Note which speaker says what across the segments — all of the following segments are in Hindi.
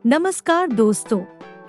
Speaker 1: नमस्कार दोस्तों,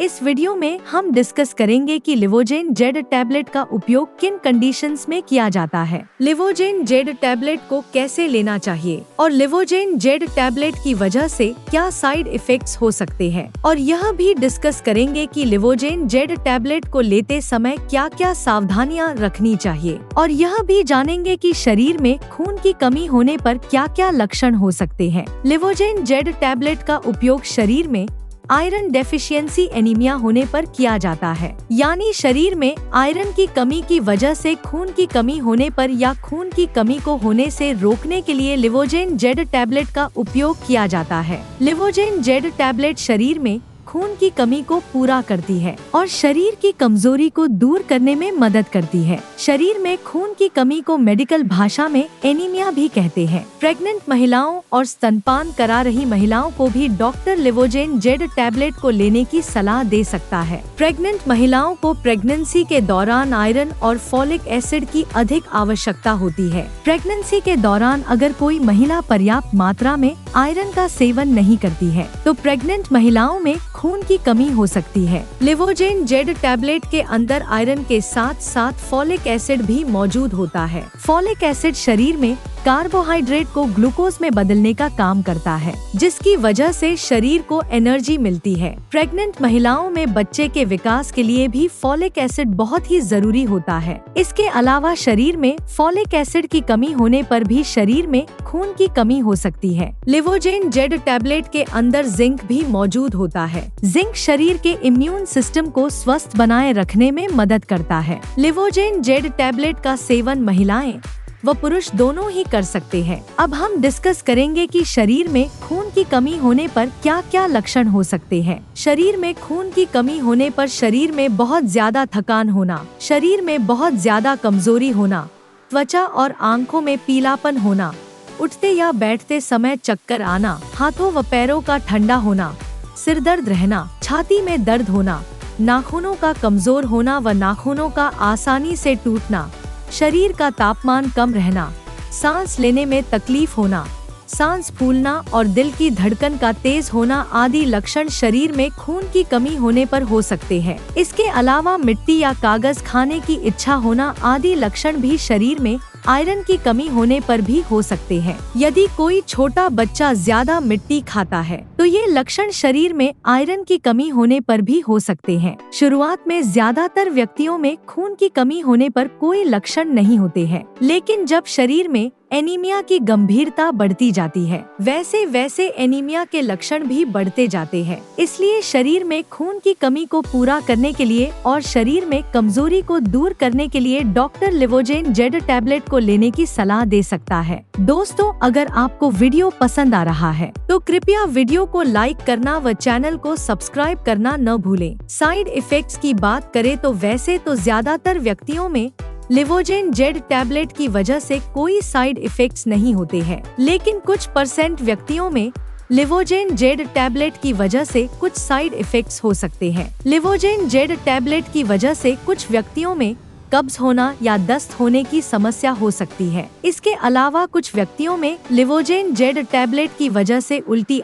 Speaker 1: इस वीडियो में हम डिस्कस करेंगे कि लिवोजेन जेड टैबलेट का उपयोग किन कंडीशंस में किया जाता है, लिवोजेन जेड टैबलेट को कैसे लेना चाहिए और लिवोजेन जेड टैबलेट की वजह से क्या साइड इफेक्ट्स हो सकते हैं। और यह भी डिस्कस करेंगे कि लिवोजेन जेड टैबलेट को लेते समय क्या क्या सावधानियां रखनी चाहिए और यह भी जानेंगे कि शरीर में खून की कमी होने पर क्या क्या लक्षण हो सकते हैं। लिवोजेन जेड टैबलेट का उपयोग शरीर में आयरन डेफिशिएंसी एनीमिया होने पर किया जाता है, यानी शरीर में आयरन की कमी की वजह से खून की कमी होने पर या खून की कमी को होने से रोकने के लिए लिवोजेन जेड टैबलेट का उपयोग किया जाता है। लिवोजेन जेड टैबलेट शरीर में खून की कमी को पूरा करती है और शरीर की कमजोरी को दूर करने में मदद करती है। शरीर में खून की कमी को मेडिकल भाषा में एनीमिया भी कहते हैं। प्रेग्नेंट महिलाओं और स्तनपान करा रही महिलाओं को भी डॉक्टर लिवोजेन जेड टैबलेट को लेने की सलाह दे सकता है। प्रेग्नेंट महिलाओं को प्रेगनेंसी के दौरान आयरन और फॉलिक एसिड की अधिक आवश्यकता होती है। प्रेगनेंसी के दौरान अगर कोई महिला पर्याप्त मात्रा में आयरन का सेवन नहीं करती है तो प्रेग्नेंट महिलाओं में खून की कमी हो सकती है। लिवोजेन जेड टैबलेट के अंदर आयरन के साथ साथ फॉलिक एसिड भी मौजूद होता है। फॉलिक एसिड शरीर में कार्बोहाइड्रेट को ग्लूकोज में बदलने का काम करता है, जिसकी वजह से शरीर को एनर्जी मिलती है। प्रेग्नेंट महिलाओं में बच्चे के विकास के लिए भी फॉलिक एसिड बहुत ही जरूरी होता है। इसके अलावा शरीर में फॉलिक एसिड की कमी होने पर भी शरीर में खून की कमी हो सकती है। लिवोजेन जेड टैबलेट के अंदर जिंक भी मौजूद होता है। जिंक शरीर के इम्यून सिस्टम को स्वस्थ बनाए रखने में मदद करता है। लिवोजेन जेड टैबलेट का सेवन महिलाएं व पुरुष दोनों ही कर सकते हैं। अब हम डिस्कस करेंगे कि शरीर में खून की कमी होने पर क्या क्या लक्षण हो सकते हैं। शरीर में खून की कमी होने पर शरीर में बहुत ज्यादा थकान होना, शरीर में बहुत ज्यादा कमजोरी होना, त्वचा और आंखों में पीलापन होना, उठते या बैठते समय चक्कर आना, हाथों व पैरों का ठंडा होना, सिर दर्द रहना, छाती में दर्द होना, नाखूनों का कमजोर होना व नाखूनों का आसानी से टूटना, शरीर का तापमान कम रहना, सांस लेने में तकलीफ होना, सांस फूलना और दिल की धड़कन का तेज होना आदि लक्षण शरीर में खून की कमी होने पर हो सकते हैं। इसके अलावा मिट्टी या कागज खाने की इच्छा होना आदि लक्षण भी शरीर में आयरन की कमी होने पर भी हो सकते हैं। यदि कोई छोटा बच्चा ज्यादा मिट्टी खाता है तो ये लक्षण शरीर में आयरन की कमी होने पर भी हो सकते हैं। शुरुआत में ज्यादातर व्यक्तियों में खून की कमी होने पर कोई लक्षण नहीं होते हैं, लेकिन जब शरीर में एनीमिया की गंभीरता बढ़ती जाती है वैसे वैसे एनीमिया के लक्षण भी बढ़ते जाते हैं। इसलिए शरीर में खून की कमी को पूरा करने के लिए और शरीर में कमजोरी को दूर करने के लिए डॉक्टर लिवोजेन जेड टैबलेट को लेने की सलाह दे सकता है। दोस्तों, अगर आपको वीडियो पसंद आ रहा है तो कृपया वीडियो को लाइक करना व चैनल को सब्सक्राइब करना न भूलें। साइड इफेक्ट्स की बात करें तो वैसे तो ज्यादातर व्यक्तियों में लिवोजेन जेड टैबलेट की वजह से कोई साइड इफेक्ट्स नहीं होते हैं, लेकिन कुछ % व्यक्तियों में लिवोजेन जेड टैबलेट की वजह से कुछ साइड इफेक्ट्स हो सकते हैं। लिवोजेन जेड टैबलेट की वजह से कुछ व्यक्तियों में कब्ज होना या दस्त होने की समस्या हो सकती है। इसके अलावा कुछ व्यक्तियों में लिवोजेन जेड टैबलेट की वजह से उल्टी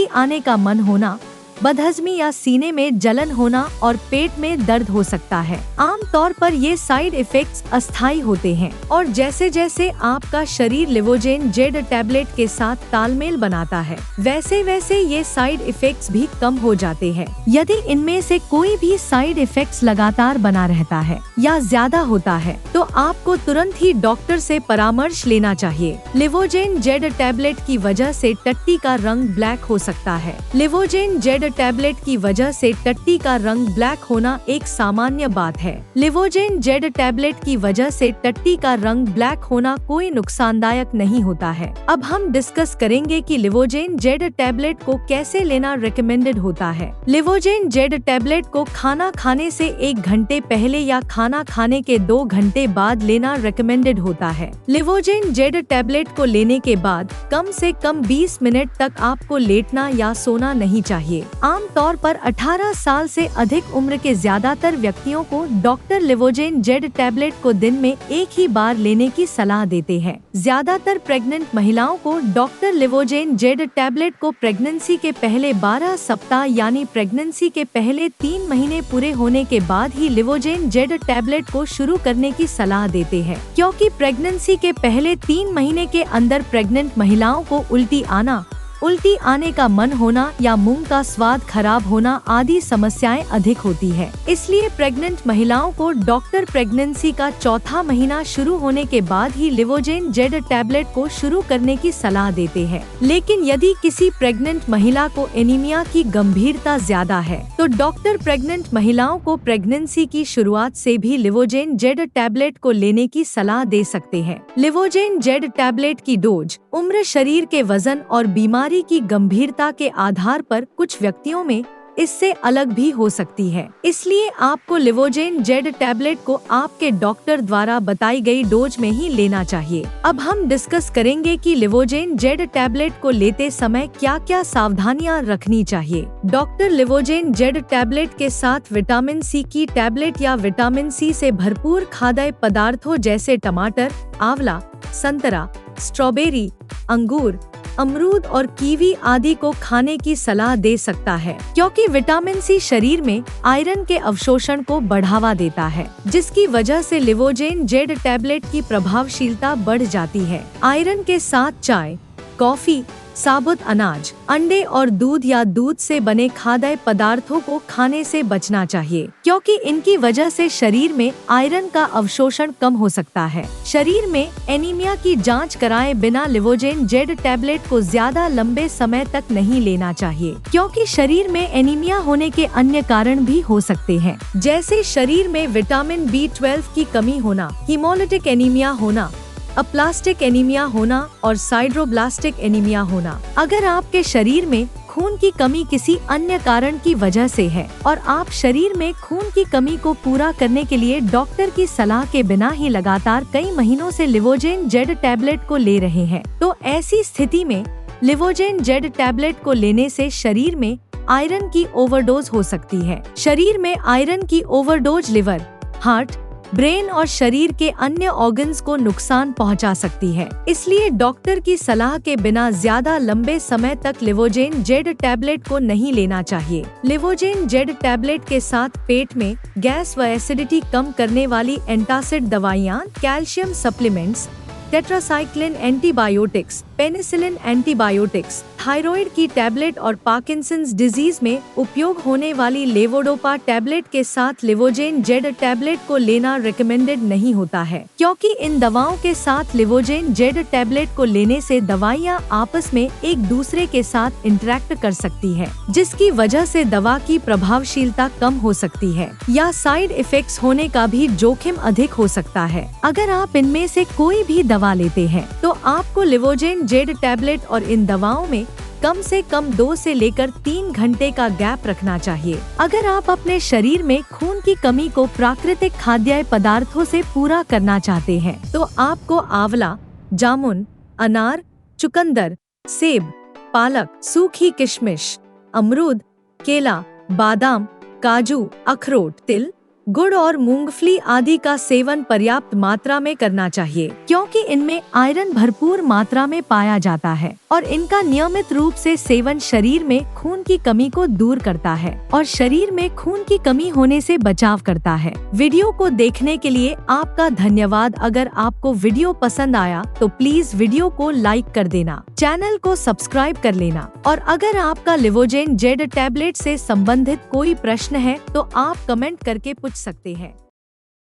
Speaker 1: आने का मन होना, बदहजमी या सीने में जलन होना और पेट में दर्द हो सकता है। आम तौर पर ये साइड इफेक्ट्स अस्थायी होते हैं और जैसे जैसे आपका शरीर लिवोजेन जेड टैबलेट के साथ तालमेल बनाता है वैसे वैसे ये साइड इफेक्ट्स भी कम हो जाते हैं। यदि इनमें से कोई भी साइड इफेक्ट्स लगातार बना रहता है या ज्यादा होता है तो आपको तुरंत ही डॉक्टर से परामर्श लेना चाहिए। लिवोजेन जेड टैबलेट की वजह से टट्टी का रंग ब्लैक हो सकता है। लिवोजेन जेड टैबलेट की वजह से टट्टी का रंग ब्लैक होना एक सामान्य बात है। लिवोजेन जेड टैबलेट की वजह से टट्टी का रंग ब्लैक होना कोई नुकसानदायक नहीं होता है। अब हम डिस्कस करेंगे कि लिवोजेन जेड टैबलेट को कैसे लेना रिकमेंडेड होता है। लिवोजेन जेड टैबलेट को खाना खाने से 1 घंटे पहले या खाना खाने के 2 घंटे बाद लेना रिकमेंडेड होता है। लिवोजेन जेड टैबलेट को लेने के बाद कम से कम 20 मिनट तक आपको लेटना या सोना नहीं चाहिए। आमतौर पर 18 साल से अधिक उम्र के ज्यादातर व्यक्तियों को डॉक्टर लिवोजेन जेड टैबलेट को दिन में एक ही बार लेने की सलाह देते हैं। ज्यादातर प्रेग्नेंट महिलाओं को डॉक्टर लिवोजेन जेड टैबलेट को प्रेगनेंसी के पहले 12 सप्ताह यानी प्रेगनेंसी के पहले 3 महीने पूरे होने के बाद ही लिवोजेन जेड टैबलेट को शुरू करने की सलाह देते हैं, क्योंकि प्रेगनेंसी के पहले 3 महीने के अंदर प्रेग्नेंट महिलाओं को उल्टी आने का मन होना या मुंह का स्वाद खराब होना आदि समस्याएं अधिक होती है। इसलिए प्रेग्नेंट महिलाओं को डॉक्टर प्रेगनेंसी का चौथा महीना शुरू होने के बाद ही लिवोजेन जेड टैबलेट को शुरू करने की सलाह देते हैं। लेकिन यदि किसी प्रेग्नेंट महिला को एनीमिया की गंभीरता ज्यादा है तो डॉक्टर प्रेग्नेंट महिलाओं को प्रेगनेंसी की शुरुआत से भी लिवोजेन जेड टैबलेट को लेने की सलाह दे सकते हैं। लिवोजेन जेड टैबलेट की डोज उम्र, शरीर के वजन और बीमारी की गंभीरता के आधार पर कुछ व्यक्तियों में इससे अलग भी हो सकती है। इसलिए आपको लिवोजेन जेड टैबलेट को आपके डॉक्टर द्वारा बताई गई डोज में ही लेना चाहिए। अब हम डिस्कस करेंगे कि लिवोजेन जेड टैबलेट को लेते समय क्या क्या सावधानियां रखनी चाहिए। डॉक्टर लिवोजेन जेड टैबलेट के साथ विटामिन सी की टैबलेट या विटामिन सी से भरपूर खाद्य पदार्थों जैसे टमाटर, आंवला, संतरा, स्ट्रॉबेरी, अंगूर, अमरूद और कीवी आदि को खाने की सलाह दे सकता है, क्योंकि विटामिन सी शरीर में आयरन के अवशोषण को बढ़ावा देता है, जिसकी वजह से लिवोजेन जेड टैबलेट की प्रभावशीलता बढ़ जाती है। आयरन के साथ चाय, कॉफी, साबुत अनाज, अंडे और दूध या दूध से बने खाद्य पदार्थों को खाने से बचना चाहिए, क्योंकि इनकी वजह से शरीर में आयरन का अवशोषण कम हो सकता है। शरीर में एनीमिया की जांच कराए बिना लिवोजेन जेड टैबलेट को ज्यादा लंबे समय तक नहीं लेना चाहिए, क्योंकि शरीर में एनीमिया होने के अन्य कारण भी हो सकते हैं, जैसे शरीर में विटामिन B12 की कमी होना, हीमोलिटिक एनीमिया होना, अप्लास्टिक एनीमिया होना और साइड्रोब्लास्टिक एनीमिया होना। अगर आपके शरीर में खून की कमी किसी अन्य कारण की वजह से है और आप शरीर में खून की कमी को पूरा करने के लिए डॉक्टर की सलाह के बिना ही लगातार कई महीनों से लिवोजेन जेड टैबलेट को ले रहे हैं, तो ऐसी स्थिति में लिवोजेन जेड टैबलेट को लेने से शरीर में आयरन की ओवरडोज हो सकती है। शरीर में आयरन की ओवरडोज लिवर, हार्ट, ब्रेन और शरीर के अन्य ऑर्गन्स को नुकसान पहुंचा सकती है। इसलिए डॉक्टर की सलाह के बिना ज्यादा लंबे समय तक लिवोजेन जेड टैबलेट को नहीं लेना चाहिए। लिवोजेन जेड टैबलेट के साथ पेट में गैस व एसिडिटी कम करने वाली एंटासिड दवाइयाँ, calcium supplements, tetracycline antibiotics, penicillin antibiotics, thyroid की टैबलेट और पार्किंसंस डिजीज में उपयोग होने वाली लेवोडोपा टैबलेट के साथ लिवोजेन जेड टैबलेट को लेना रिकमेंडेड नहीं होता है, क्योंकि इन दवाओं के साथ लिवोजेन जेड टैबलेट को लेने से दवाइयाँ आपस में एक दूसरे के साथ इंटरेक्ट कर सकती है, जिसकी वजह से दवा की प्रभावशीलता कम हो सकती है या साइड इफेक्ट्स होने का भी जोखिम अधिक हो सकता है। अगर आप इनमें से कोई भी दवा लेते हैं तो आपको लिवोजेन जेड टैबलेट और इन दवाओं में कम से कम 2 से लेकर 3 घंटे का गैप रखना चाहिए। अगर आप अपने शरीर में खून की कमी को प्राकृतिक खाद्य पदार्थों से पूरा करना चाहते हैं तो आपको आंवला, जामुन, अनार, चुकंदर, सेब, पालक, सूखी किशमिश, अमरूद, केला, बादाम, काजू, अखरोट, तिल, गुड़ और मूंगफली आदि का सेवन पर्याप्त मात्रा में करना चाहिए, क्योंकि इनमें आयरन भरपूर मात्रा में पाया जाता है और इनका नियमित रूप से सेवन शरीर में खून की कमी को दूर करता है और शरीर में खून की कमी होने से बचाव करता है। वीडियो को देखने के लिए आपका धन्यवाद। अगर आपको वीडियो पसंद आया तो प्लीज वीडियो को लाइक कर देना, चैनल को सब्सक्राइब कर लेना और अगर आपका लिवोजेन जेड टैबलेट से संबंधित कोई प्रश्न है तो आप कमेंट करके पूछ सकते हैं।